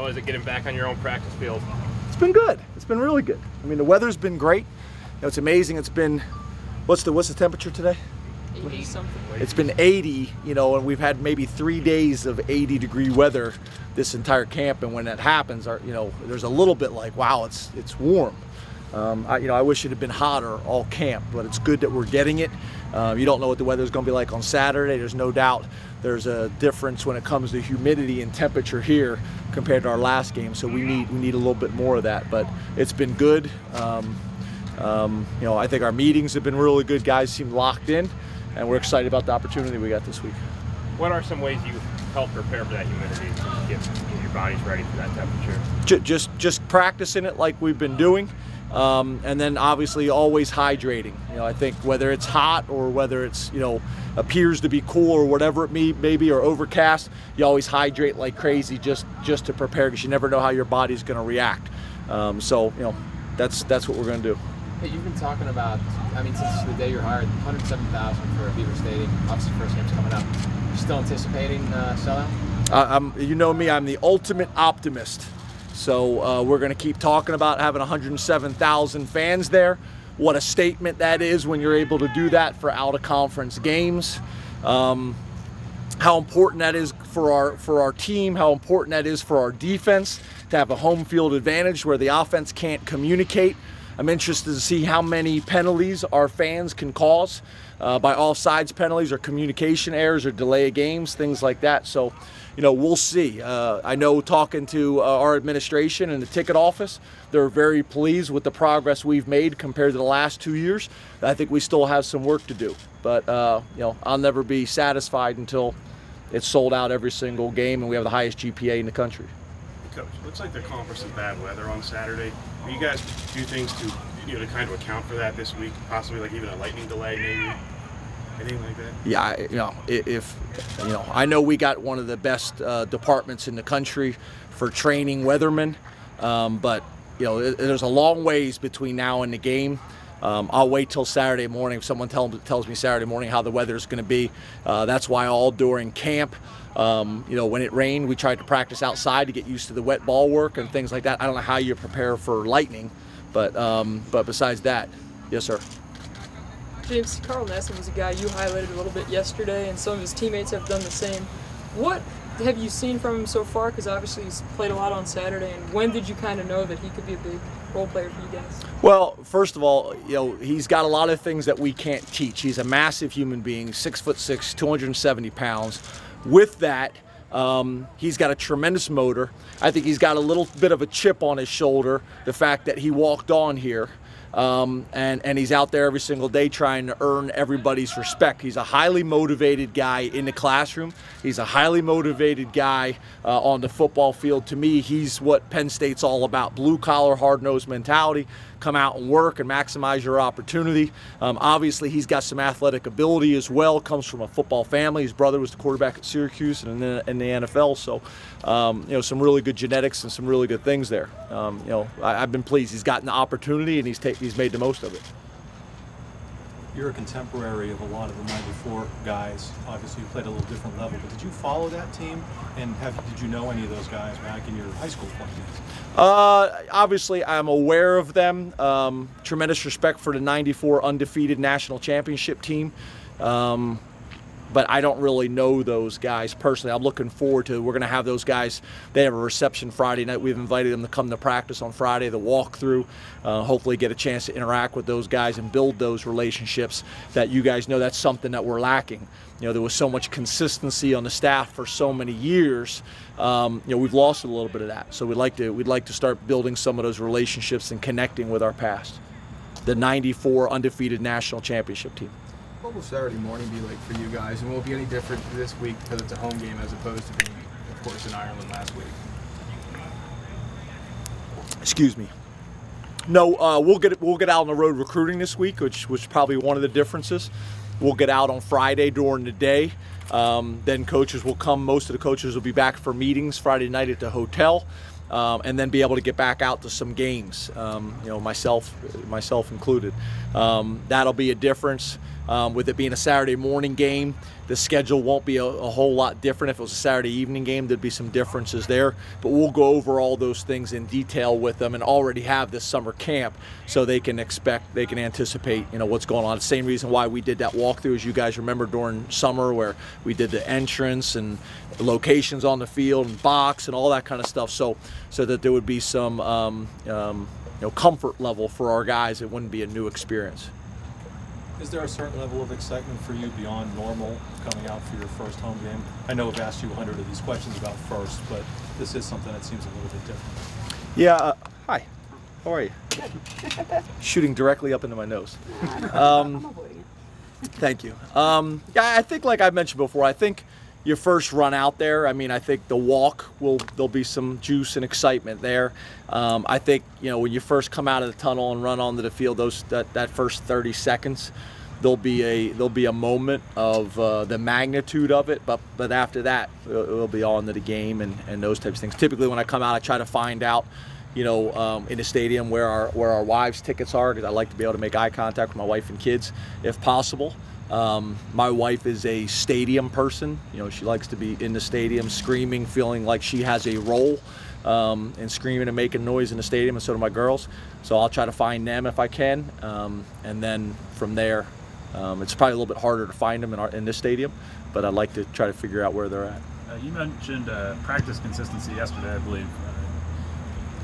How is it getting back on your own practice field? It's been good. It's been really good. I mean, the weather's been great. You know, it's amazing. It's been, what's the temperature today? 80 something. It's been 80, you know, and we've had maybe 3 days of 80-degree weather this entire camp. And when that happens, you know, there's a little bit like, wow, it's warm. I wish it had been hotter all camp, but it's good that we're getting it. You don't know what the weather's going to be like on Saturday. There's no doubt there's a difference when it comes to humidity and temperature here compared to our last game. So we need a little bit more of that. But it's been good. You know, I think our meetings have been really good. Guys seem locked in, and we're excited about the opportunity we got this week. What are some ways you help prepare for that humidity to get your bodies ready for that temperature? Just practicing it like we've been doing. And then obviously always hydrating. You know, I think whether it's hot or whether it's, you know, appears to be cool or whatever it may be, or overcast, you always hydrate like crazy just to prepare, because you never know how your body's going to react. So, you know, that's what we're going to do. Hey, you've been talking about, I mean, since the day you're hired, 107,000 for Beaver Stadium. Obviously, first game's coming up. You're still anticipating sellout? You know me, I'm the ultimate optimist. So we're going to keep talking about having 107,000 fans there. What a statement that is when you're able to do that for out-of-conference games. How important that is for our team, how important that is for our defense to have a home field advantage where the offense can't communicate. I'm interested to see how many penalties our fans can cause by offsides penalties or communication errors or delay of games, things like that. So, you know, we'll see. I know talking to our administration and the ticket office, they're very pleased with the progress we've made compared to the last 2 years. I think we still have some work to do, but you know, I'll never be satisfied until it's sold out every single game and we have the highest GPA in the country. Coach, looks like the conference is bad weather on Saturday. Will you guys do things to, you know, to kind of account for that this week? Possibly like even a lightning delay, maybe? Anything like that? Yeah, you know, if you know, I know we got one of the best departments in the country for training weathermen, but you know, there's a long ways between now and the game. I'll wait till Saturday morning. If someone tells me Saturday morning how the weather's going to be, that's why all during camp, you know, when it rained, we tried to practice outside to get used to the wet ball work and things like that. I don't know how you prepare for lightning, but besides that, yes, sir. James, Carl Nassib was a guy you highlighted a little bit yesterday, and some of his teammates have done the same. What have you seen from him so far? Because obviously he's played a lot on Saturday, and when did you kind of know that he could be a big role player for you guys? Well, first of all, you know, he's got a lot of things that we can't teach. He's a massive human being, 6'6", 270 pounds. With that, he's got a tremendous motor. I think he's got a little bit of a chip on his shoulder, the fact that he walked on here. And he's out there every single day trying to earn everybody's respect. He's a highly motivated guy in the classroom. He's a highly motivated guy on the football field. To me, he's what Penn State's all about. Blue-collar, hard-nosed mentality. Come out and work and maximize your opportunity. Obviously, he's got some athletic ability as well. Comes from a football family. His brother was the quarterback at Syracuse and in the NFL. So, you know, some really good genetics and some really good things there. You know, I've been pleased. He's gotten the opportunity and he's made the most of it. You're a contemporary of a lot of the '94 guys. Obviously, you played a little different level, but did you follow that team? And did you know any of those guys back in your high school playing days? Obviously, I'm aware of them. Tremendous respect for the '94 undefeated national championship team. But I don't really know those guys personally. I'm looking forward to, we're going to have those guys, they have a reception Friday night. We've invited them to come to practice on Friday, the walkthrough, hopefully get a chance to interact with those guys and build those relationships that you guys know that's something that we're lacking. You know, there was so much consistency on the staff for so many years. You know, we've lost a little bit of that. So we'd like to start building some of those relationships and connecting with our past. The '94 undefeated national championship team. What will Saturday morning be like for you guys, and will it be any different this week because it's a home game as opposed to being, of course, in Ireland last week? Excuse me. No, we'll get out on the road recruiting this week, which was probably one of the differences. We'll get out on Friday during the day. Then coaches will come. Most of the coaches will be back for meetings Friday night at the hotel. And then be able to get back out to some games, you know, myself included. That'll be a difference. With it being a Saturday morning game, the schedule won't be a whole lot different. If it was a Saturday evening game, there'd be some differences there. But we'll go over all those things in detail with them and already have this summer camp so they can anticipate, you know, what's going on. The same reason why we did that walkthrough, as you guys remember, during summer, where we did the entrance and locations on the field and box and all that kind of stuff, so that there would be some you know, comfort level for our guys. It wouldn't be a new experience. Is there a certain level of excitement for you beyond normal coming out for your first home game? I know I've asked you 100 of these questions about first, but this is something that seems a little bit different. Yeah, hi, how are you? Shooting directly up into my nose. Thank you. Yeah, I think, like I mentioned before, I think your first run out there, I mean, I think the walk there'll be some juice and excitement there. I think, you know, when you first come out of the tunnel and run onto the field, that first 30 seconds, there'll be a moment of the magnitude of it, but after that, it'll be on to the game and those types of things. Typically, when I come out, I try to find out, you know, in the stadium where our wives' tickets are, because I like to be able to make eye contact with my wife and kids if possible. My wife is a stadium person. You know, she likes to be in the stadium screaming, feeling like she has a role, and screaming and making noise in the stadium, and so do my girls. So I'll try to find them if I can, and then from there, it's probably a little bit harder to find them in this stadium, but I'd like to try to figure out where they're at. You mentioned practice consistency yesterday, I believe.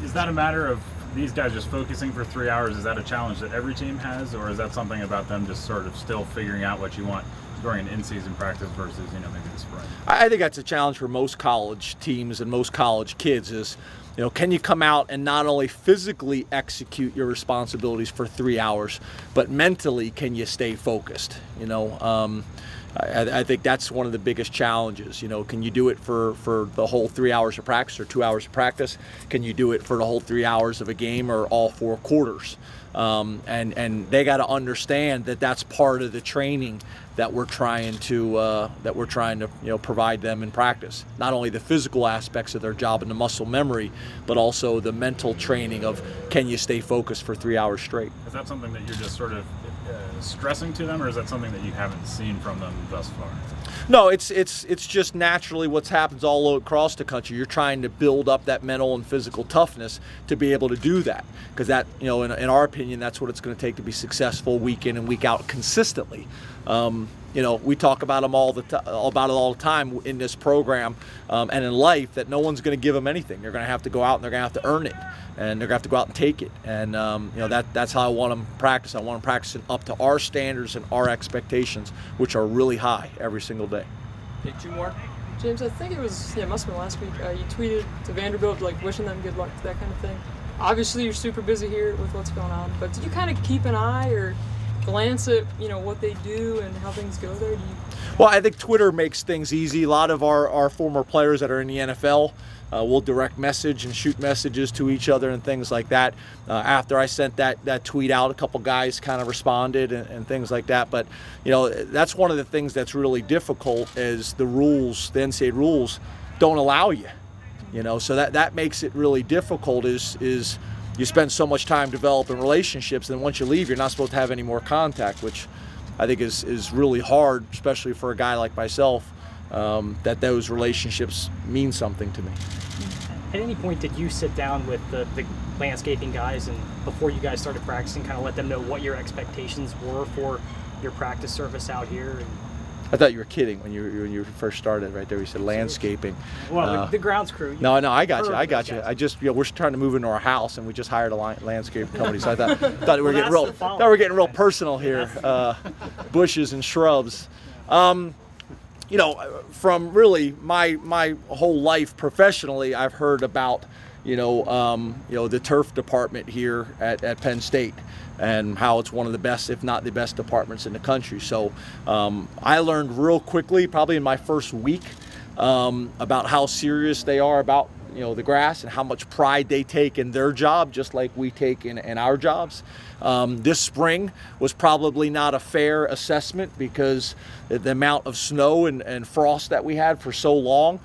Is that a matter of these guys just focusing for 3 hours? Is that a challenge that every team has, or is that something about them just sort of still figuring out what you want during an in-season practice versus, you know, maybe the spring? I think that's a challenge for most college teams and most college kids is, you know, can you come out and not only physically execute your responsibilities for 3 hours, but mentally can you stay focused? You know, I think that's one of the biggest challenges. You know, can you do it for the whole 3 hours of practice or 2 hours of practice? Can you do it for the whole 3 hours of a game or all 4 quarters? And they got to understand that that's part of the training that we're trying to you know, provide them in practice. Not only the physical aspects of their job and the muscle memory, but also the mental training of, can you stay focused for 3 hours straight? Is that something that you're just sort of stressing to them, or is that something that you haven't seen from them thus far? No, it's just naturally what's happens all across the country. You're trying to build up that mental and physical toughness to be able to do that, because that, you know, in our opinion, that's what it's going to take to be successful week in and week out consistently. You know, we talk about them all the time in this program and in life, that no one's going to give them anything. They're going to have to go out and they're going to have to earn it, and they're going to have to go out and take it. And you know, that's how I want them to practice. I want them practicing up to our standards and our expectations, which are really high every single day. Okay, 2 more. James, I think it was, yeah, it must have been last week, you tweeted to Vanderbilt, like, wishing them good luck, that kind of thing. Obviously, you're super busy here with what's going on, but did you kind of keep an eye or glance at, you know, what they do and how things go there? Well, I think Twitter makes things easy. A lot of our former players that are in the NFL will direct message and shoot messages to each other and things like that. After I sent that tweet out, a couple guys kind of responded and things like that. But, you know, that's one of the things that's really difficult, is the rules, the NCAA rules, don't allow you. You know, so that makes it really difficult. Is you spend so much time developing relationships, and once you leave, you're not supposed to have any more contact, which I think is really hard, especially for a guy like myself, that those relationships mean something to me. At any point, did you sit down with the landscaping guys, and before you guys started practicing, kind of let them know what your expectations were for your practice surface out here? And I thought you were kidding when you first started right there. You said landscaping. Well, the grounds crew. No, I got you. I just, you know, we're trying to move into our house, and we just hired a landscape company. So I thought we were getting real personal here. Bushes and shrubs. You know, from really my whole life professionally, I've heard about, you know, the turf department here at Penn State, and how it's one of the best, if not the best, departments in the country. So I learned real quickly, probably in my first week, about how serious they are about the grass and how much pride they take in their job, just like we take in our jobs. This spring was probably not a fair assessment because the amount of snow and frost that we had for so long.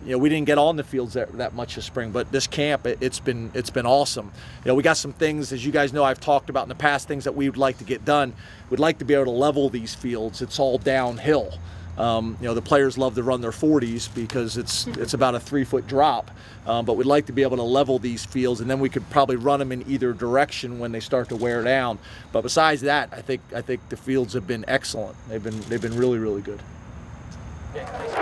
We didn't get on the fields that much this spring, but this camp, it's been awesome. We got some things, as you guys know, I've talked about in the past, things that we would like to get done. We'd like to be able to level these fields. It's all downhill. The players love to run their 40s because it's about a 3-foot drop, but we'd like to be able to level these fields, and then we could probably run them in either direction when they start to wear down. But besides that, I think the fields have been excellent. They've been really, really good. Yeah.